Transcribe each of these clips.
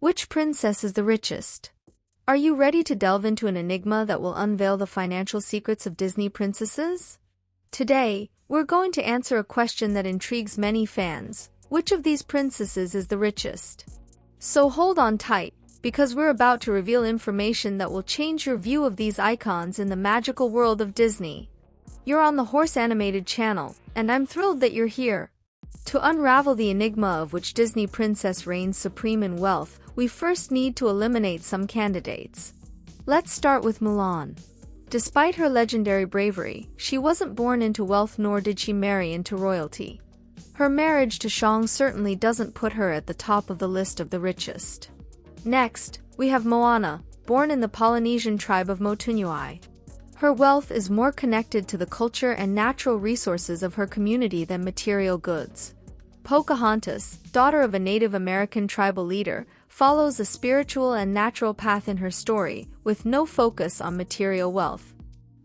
Which princess is the richest? Are you ready to delve into an enigma that will unveil the financial secrets of Disney princesses? Today, we're going to answer a question that intrigues many fans. Which of these princesses is the richest? So hold on tight, because we're about to reveal information that will change your view of these icons in the magical world of Disney. You're on the Horse Animated channel, and I'm thrilled that you're here. To unravel the enigma of which Disney princess reigns supreme in wealth, we first need to eliminate some candidates. Let's start with Mulan. Despite her legendary bravery, she wasn't born into wealth nor did she marry into royalty. Her marriage to Shang certainly doesn't put her at the top of the list of the richest. Next, we have Moana, born in the Polynesian tribe of Motunui. Her wealth is more connected to the culture and natural resources of her community than material goods. Pocahontas, daughter of a Native American tribal leader, follows a spiritual and natural path in her story, with no focus on material wealth.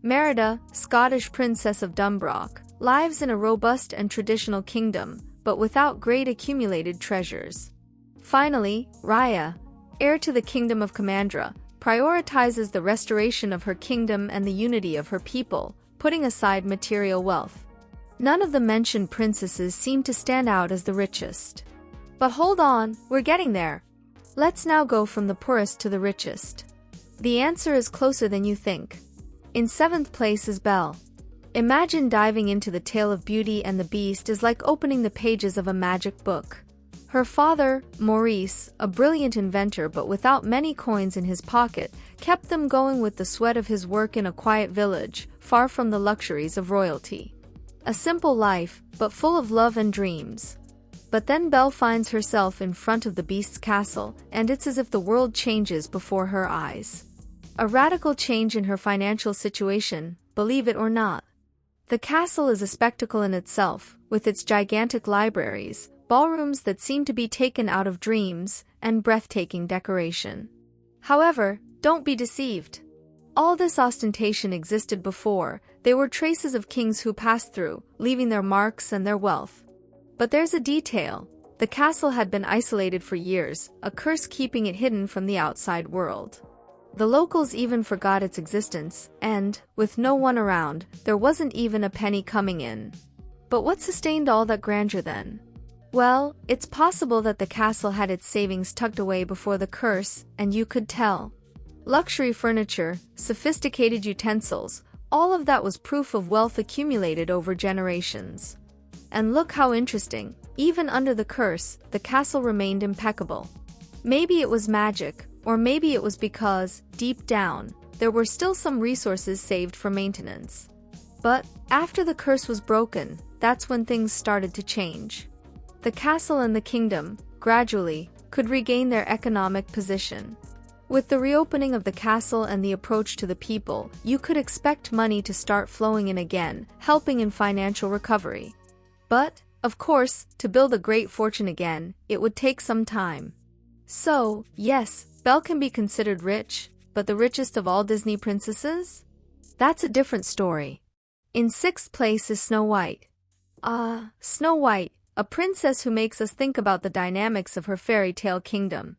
Merida, Scottish Princess of Dumbrock, lives in a robust and traditional kingdom, but without great accumulated treasures. Finally, Raya, heir to the Kingdom of Kamandra, prioritizes the restoration of her kingdom and the unity of her people, putting aside material wealth. None of the mentioned princesses seem to stand out as the richest. But hold on, we're getting there. Let's now go from the poorest to the richest. The answer is closer than you think. In 7th place is Belle. Imagine diving into the tale of Beauty and the Beast is like opening the pages of a magic book. Her father, Maurice, a brilliant inventor but without many coins in his pocket, kept them going with the sweat of his work in a quiet village, far from the luxuries of royalty. A simple life, but full of love and dreams. But then Belle finds herself in front of the Beast's castle, and it's as if the world changes before her eyes. A radical change in her financial situation, believe it or not. The castle is a spectacle in itself, with its gigantic libraries, ballrooms that seem to be taken out of dreams, and breathtaking decoration. However, don't be deceived. All this ostentation existed before. They were traces of kings who passed through, leaving their marks and their wealth. But there's a detail. The castle had been isolated for years, a curse keeping it hidden from the outside world. The locals even forgot its existence, and, with no one around, there wasn't even a penny coming in. But what sustained all that grandeur then? Well, it's possible that the castle had its savings tucked away before the curse, and you could tell. Luxury furniture, sophisticated utensils, all of that was proof of wealth accumulated over generations. And look how interesting, even under the curse, the castle remained impeccable. Maybe it was magic, or maybe it was because, deep down, there were still some resources saved for maintenance. But, after the curse was broken, that's when things started to change. The castle and the kingdom, gradually, could regain their economic position. With the reopening of the castle and the approach to the people, you could expect money to start flowing in again, helping in financial recovery. But, of course, to build a great fortune again, it would take some time. So, yes, Belle can be considered rich, but the richest of all Disney princesses? That's a different story. In 6th place is Snow White. Snow White, a princess who makes us think about the dynamics of her fairy tale kingdom.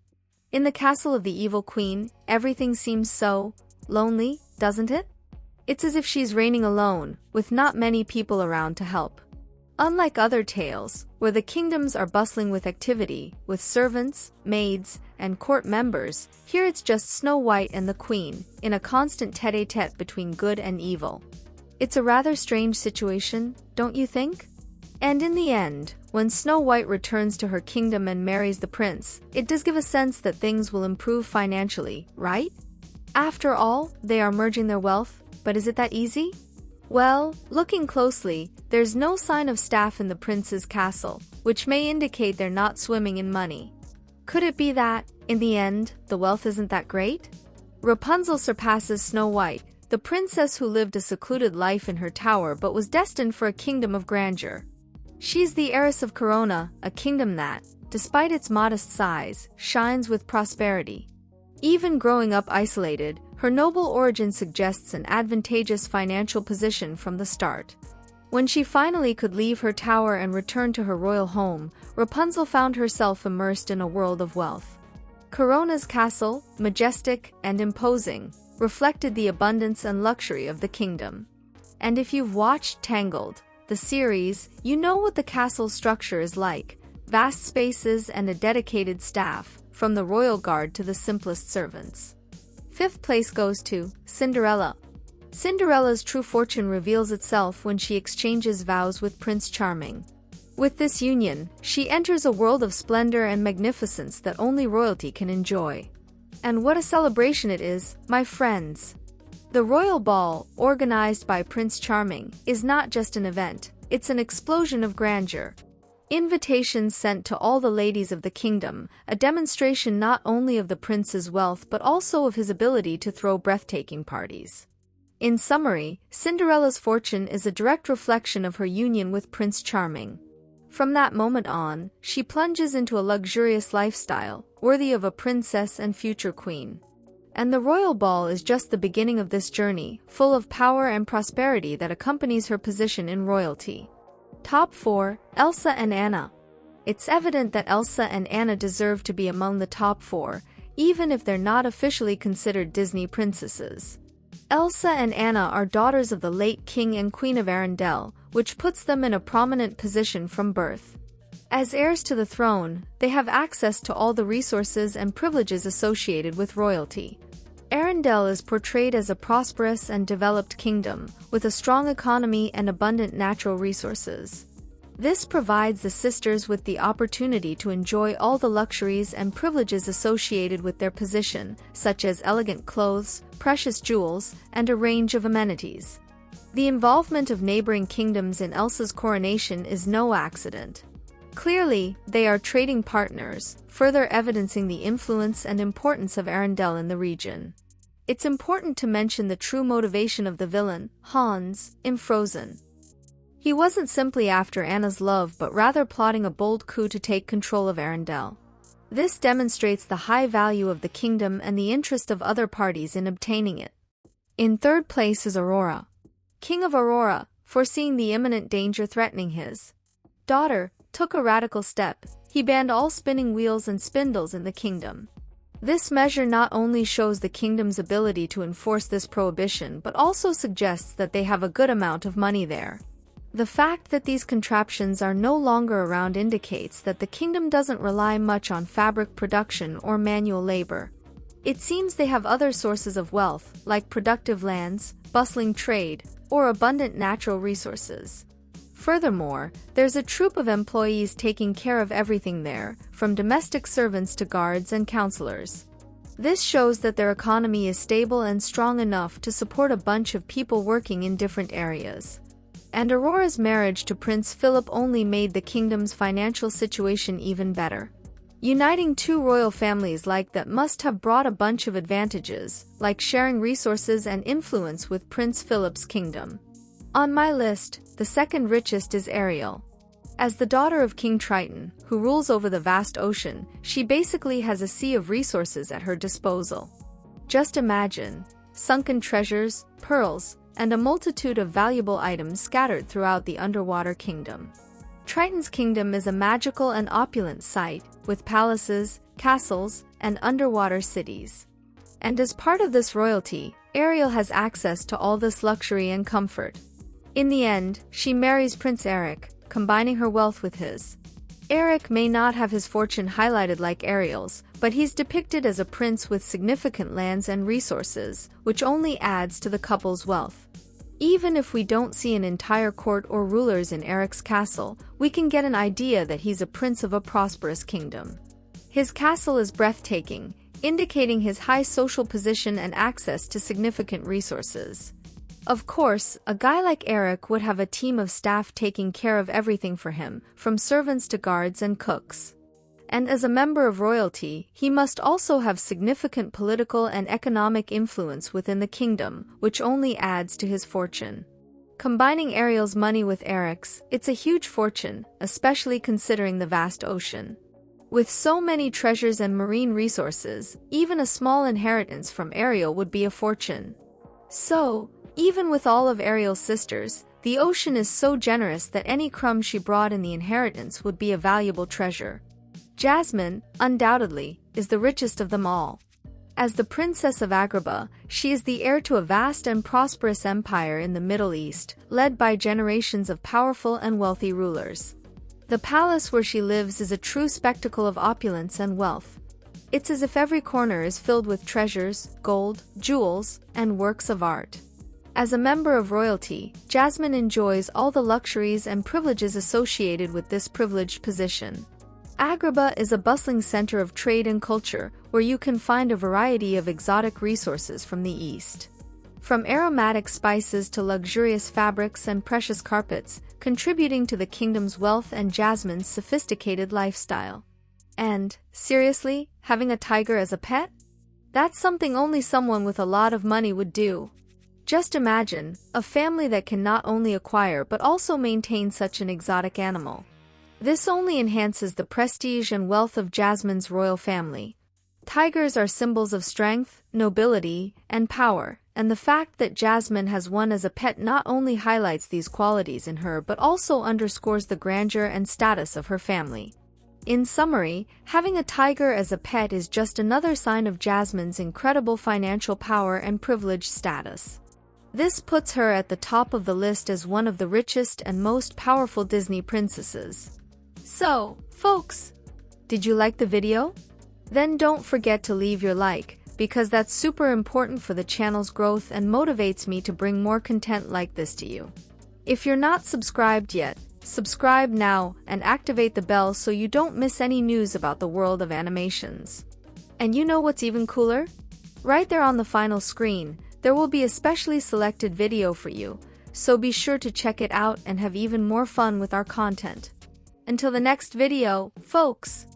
In the castle of the evil queen, everything seems so lonely, doesn't it? It's as if she's reigning alone, with not many people around to help. Unlike other tales, where the kingdoms are bustling with activity, with servants, maids, and court members, here it's just Snow White and the queen, in a constant tete-a-tete between good and evil. It's a rather strange situation, don't you think? And in the end, when Snow White returns to her kingdom and marries the prince, it does give a sense that things will improve financially, right? After all, they are merging their wealth, but is it that easy? Well, looking closely, there's no sign of staff in the prince's castle, which may indicate they're not swimming in money. Could it be that, in the end, the wealth isn't that great? Rapunzel surpasses Snow White, the princess who lived a secluded life in her tower but was destined for a kingdom of grandeur. She's the heiress of Corona, a kingdom that, despite its modest size, shines with prosperity. Even growing up isolated, her noble origin suggests an advantageous financial position from the start. When she finally could leave her tower and return to her royal home, Rapunzel found herself immersed in a world of wealth. Corona's castle, majestic and imposing, reflected the abundance and luxury of the kingdom. And if you've watched Tangled, the series, you know what the castle structure is like: vast spaces and a dedicated staff, from the royal guard to the simplest servants. Fifth place goes to Cinderella. Cinderella's true fortune reveals itself when she exchanges vows with Prince Charming. With this union, she enters a world of splendor and magnificence that only royalty can enjoy. And what a celebration it is, my friends! The royal ball, organized by Prince Charming, is not just an event, it's an explosion of grandeur. Invitations sent to all the ladies of the kingdom, a demonstration not only of the prince's wealth but also of his ability to throw breathtaking parties. In summary, Cinderella's fortune is a direct reflection of her union with Prince Charming. From that moment on, she plunges into a luxurious lifestyle, worthy of a princess and future queen. And the royal ball is just the beginning of this journey, full of power and prosperity that accompanies her position in royalty. Top 4. Elsa and Anna. It's evident that Elsa and Anna deserve to be among the top 4, even if they're not officially considered Disney princesses. Elsa and Anna are daughters of the late King and Queen of Arendelle, which puts them in a prominent position from birth. As heirs to the throne, they have access to all the resources and privileges associated with royalty. Arendelle is portrayed as a prosperous and developed kingdom, with a strong economy and abundant natural resources. This provides the sisters with the opportunity to enjoy all the luxuries and privileges associated with their position, such as elegant clothes, precious jewels, and a range of amenities. The involvement of neighboring kingdoms in Elsa's coronation is no accident. Clearly, they are trading partners, further evidencing the influence and importance of Arendelle in the region. It's important to mention the true motivation of the villain, Hans, in Frozen. He wasn't simply after Anna's love but rather plotting a bold coup to take control of Arendelle. This demonstrates the high value of the kingdom and the interest of other parties in obtaining it. In third place is Aurora. King of Aurora, foreseeing the imminent danger threatening his daughter, took a radical step. He banned all spinning wheels and spindles in the kingdom. This measure not only shows the kingdom's ability to enforce this prohibition but also suggests that they have a good amount of money there. The fact that these contraptions are no longer around indicates that the kingdom doesn't rely much on fabric production or manual labor. It seems they have other sources of wealth, like productive lands, bustling trade, or abundant natural resources. Furthermore, there's a troop of employees taking care of everything there, from domestic servants to guards and counselors. This shows that their economy is stable and strong enough to support a bunch of people working in different areas. And Aurora's marriage to Prince Philip only made the kingdom's financial situation even better. Uniting two royal families like that must have brought a bunch of advantages, like sharing resources and influence with Prince Philip's kingdom. On my list, the second richest is Ariel. As the daughter of King Triton, who rules over the vast ocean, she basically has a sea of resources at her disposal. Just imagine, sunken treasures, pearls, and a multitude of valuable items scattered throughout the underwater kingdom. Triton's kingdom is a magical and opulent site, with palaces, castles, and underwater cities. And as part of this royalty, Ariel has access to all this luxury and comfort. In the end, she marries Prince Eric, combining her wealth with his. Eric may not have his fortune highlighted like Ariel's, but he's depicted as a prince with significant lands and resources, which only adds to the couple's wealth. Even if we don't see an entire court or rulers in Eric's castle, we can get an idea that he's a prince of a prosperous kingdom. His castle is breathtaking, indicating his high social position and access to significant resources. Of course, a guy like Eric would have a team of staff taking care of everything for him, from servants to guards and cooks. And as a member of royalty, he must also have significant political and economic influence within the kingdom, which only adds to his fortune. Combining Ariel's money with Eric's, it's a huge fortune, especially considering the vast ocean. With so many treasures and marine resources, even a small inheritance from Ariel would be a fortune. So, even with all of Ariel's sisters, the ocean is so generous that any crumb she brought in the inheritance would be a valuable treasure. Jasmine, undoubtedly, is the richest of them all. As the Princess of Agrabah, she is the heir to a vast and prosperous empire in the Middle East, led by generations of powerful and wealthy rulers. The palace where she lives is a true spectacle of opulence and wealth. It's as if every corner is filled with treasures, gold, jewels, and works of art. As a member of royalty, Jasmine enjoys all the luxuries and privileges associated with this privileged position. Agrabah is a bustling center of trade and culture, where you can find a variety of exotic resources from the East. From aromatic spices to luxurious fabrics and precious carpets, contributing to the kingdom's wealth and Jasmine's sophisticated lifestyle. And, seriously, having a tiger as a pet? That's something only someone with a lot of money would do. Just imagine, a family that can not only acquire but also maintain such an exotic animal. This only enhances the prestige and wealth of Jasmine's royal family. Tigers are symbols of strength, nobility, and power, and the fact that Jasmine has one as a pet not only highlights these qualities in her but also underscores the grandeur and status of her family. In summary, having a tiger as a pet is just another sign of Jasmine's incredible financial power and privileged status. This puts her at the top of the list as one of the richest and most powerful Disney princesses. So, folks, did you like the video? Then don't forget to leave your like, because that's super important for the channel's growth and motivates me to bring more content like this to you. If you're not subscribed yet, subscribe now and activate the bell so you don't miss any news about the world of animations. And you know what's even cooler? Right there on the final screen, there will be a specially selected video for you, so be sure to check it out and have even more fun with our content. Until the next video, folks!